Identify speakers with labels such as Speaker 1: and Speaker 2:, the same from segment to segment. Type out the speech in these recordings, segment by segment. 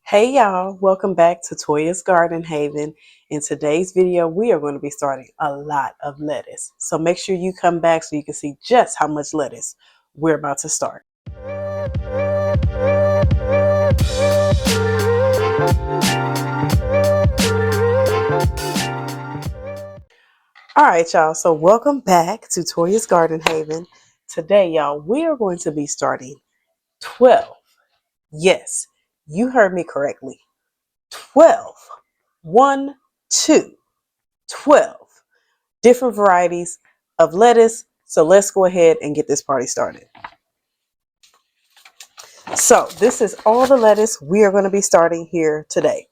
Speaker 1: Hey y'all, welcome back to Toya's Garden Haven. In today's video, we are going to be starting a lot of lettuce. So make sure you come back so you can see just how much lettuce we're about to start. All right, y'all, so welcome back to Toya's Garden Haven. Today, y'all, we are going to be starting 12. Yes, you heard me correctly. 12. 1, 2, 12 different varieties of lettuce. So let's go ahead and get this party started. So this is all the lettuce we are going to be starting here today.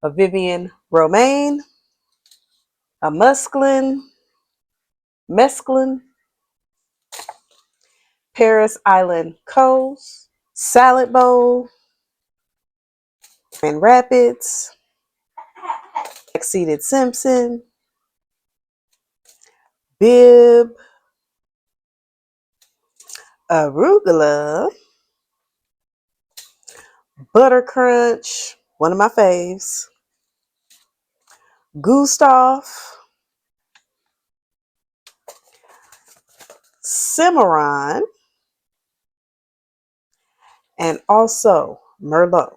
Speaker 1: A Vivian romaine, a mesclun, Paris Island Coast, salad bowl, Grand Rapids, Exceeded Simpson, Bib, arugula, butter crunch, one of my faves, Gustav, Cimarron, and also Merlot.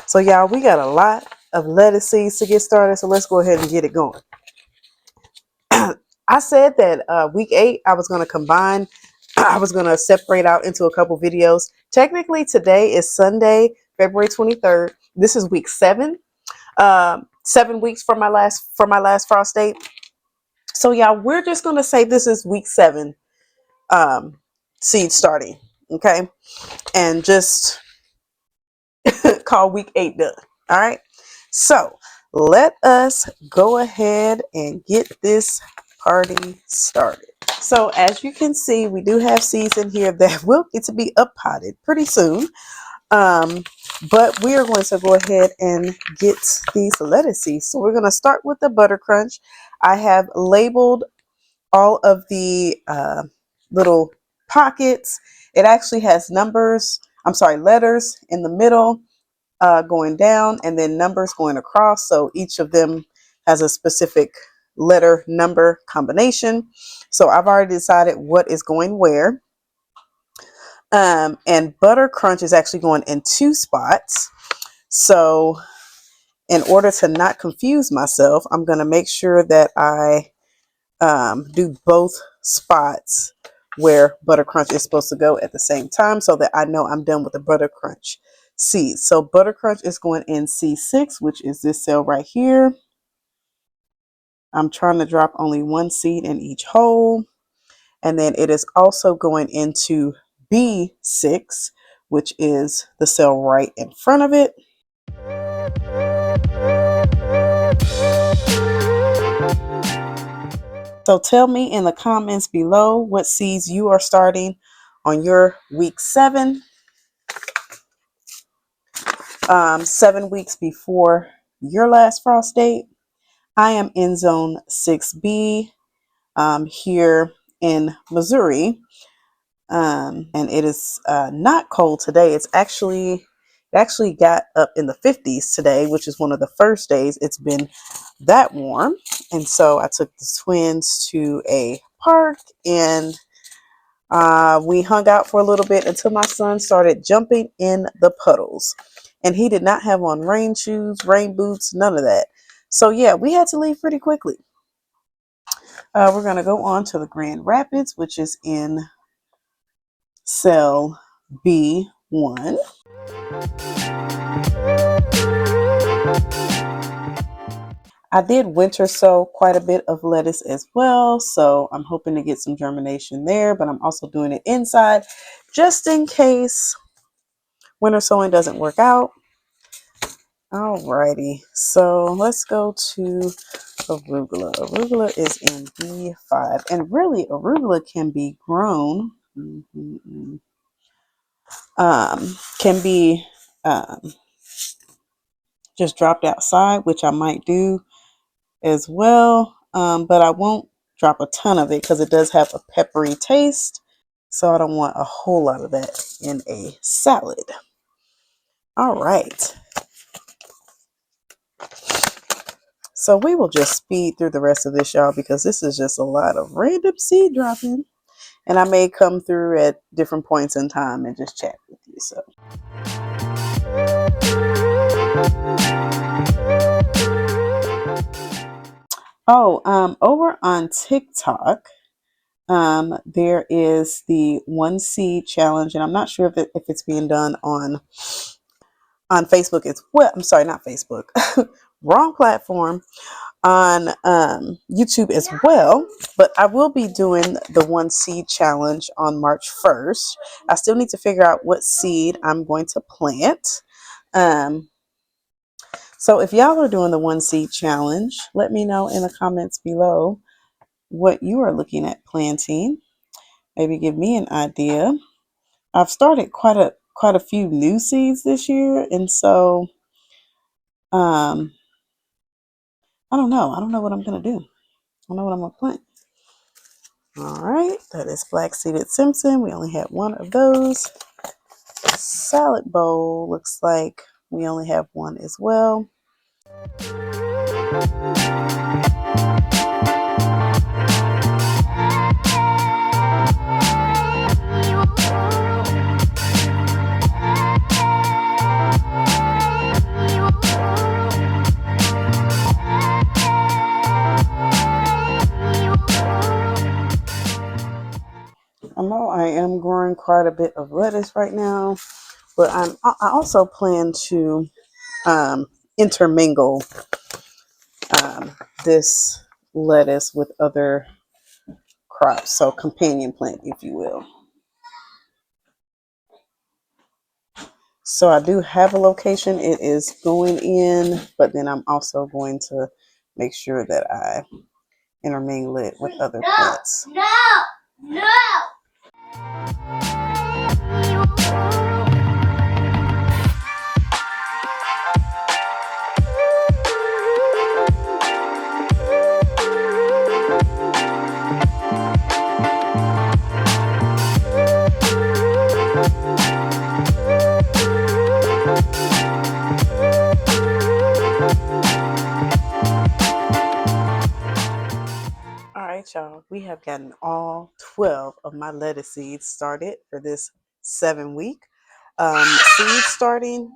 Speaker 1: So y'all, we got a lot of lettuce seeds to get started. So let's go ahead and get it going. I said that week 8, I was going to combine. I was going to separate out into a couple videos. Technically, today is Sunday, February 23rd. This is week 7. 7 weeks from my last frost date. So y'all, we're just going to say this is week 7 seed starting. Okay. And just call week 8 done. All right. So let us go ahead and get this party started. So as you can see, we do have seeds in here that will get to be up potted pretty soon. But we are going to go ahead and get these lettuce seeds. So we're going to start with the butter crunch. I have labeled all of the little pockets. It actually has letters in the middle going down, and then numbers going across. So each of them has a specific letter number combination. So I've already decided what is going where. And butter crunch is actually going in 2 spots. So in order to not confuse myself, I'm going to make sure that I do both spots where butter crunch is supposed to go at the same time, so that I know I'm done with the butter crunch seeds. So butter crunch is going in C6, which is this cell right here. I'm trying to drop only 1 seed in each hole. And then it is also going into B6, which is the cell right in front of it. So tell me in the comments below what seeds you are starting on your week 7. 7 weeks before your last frost date. I am in zone 6B here in Missouri. And it is not cold today. It actually got up in the 50s today, which is one of the first days it's been that warm. And so I took the twins to a park, and we hung out for a little bit until my son started jumping in the puddles. And he did not have on rain shoes, rain boots, none of that. So yeah, we had to leave pretty quickly. We're going to go on to the Grand Rapids, which is in cell B1. I did winter sow quite a bit of lettuce as well, so I'm hoping to get some germination there, but I'm also doing it inside just in case winter sowing doesn't work out. Alrighty, so let's go to arugula. Arugula is in B5, and really arugula can be grown. Can be just dropped outside, which I might do as well, but I won't drop a ton of it because it does have a peppery taste, so I don't want a whole lot of that in a salad. All right. So we will just speed through the rest of this, y'all, because this is just a lot of random seed dropping. And I may come through at different points in time and just chat with you. So. Oh, over on TikTok, there is the one seed challenge, and I'm not sure if it's being done on Facebook as well. I'm sorry, not Facebook, wrong platform. On YouTube as well, but I will be doing the one seed challenge on March 1st. I still need to figure out what seed I'm going to plant. So if y'all are doing the one seed challenge, let me know in the comments below what you are looking at planting. Maybe give me an idea. I've started quite a few new seeds this year, and so um, I don't know. I don't know what I'm gonna do. I don't know what I'm gonna plant. All right, that is black seeded Simpson. We only had one of those. Salad bowl looks like we only have one as well. I know I am growing quite a bit of lettuce right now, but I also plan to intermingle this lettuce with other crops, so companion plant, if you will. So I do have a location it is going in, but then I'm also going to make sure that I intermingle it with other plants. No. All right, y'all, we have gotten all 12 of my lettuce seeds started for this 7-week seed starting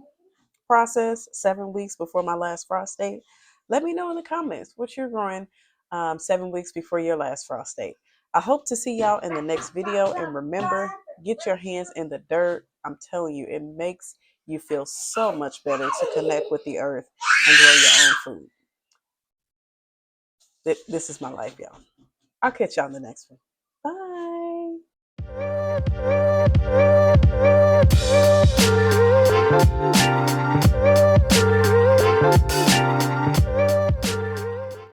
Speaker 1: process, 7 weeks before my last frost date. Let me know in the comments what you're growing 7 weeks before your last frost date. I hope to see y'all in the next video, and remember, get your hands in the dirt. I'm telling you, it makes you feel so much better to connect with the earth and grow your own food. This is my life, y'all. I'll catch y'all in the next one.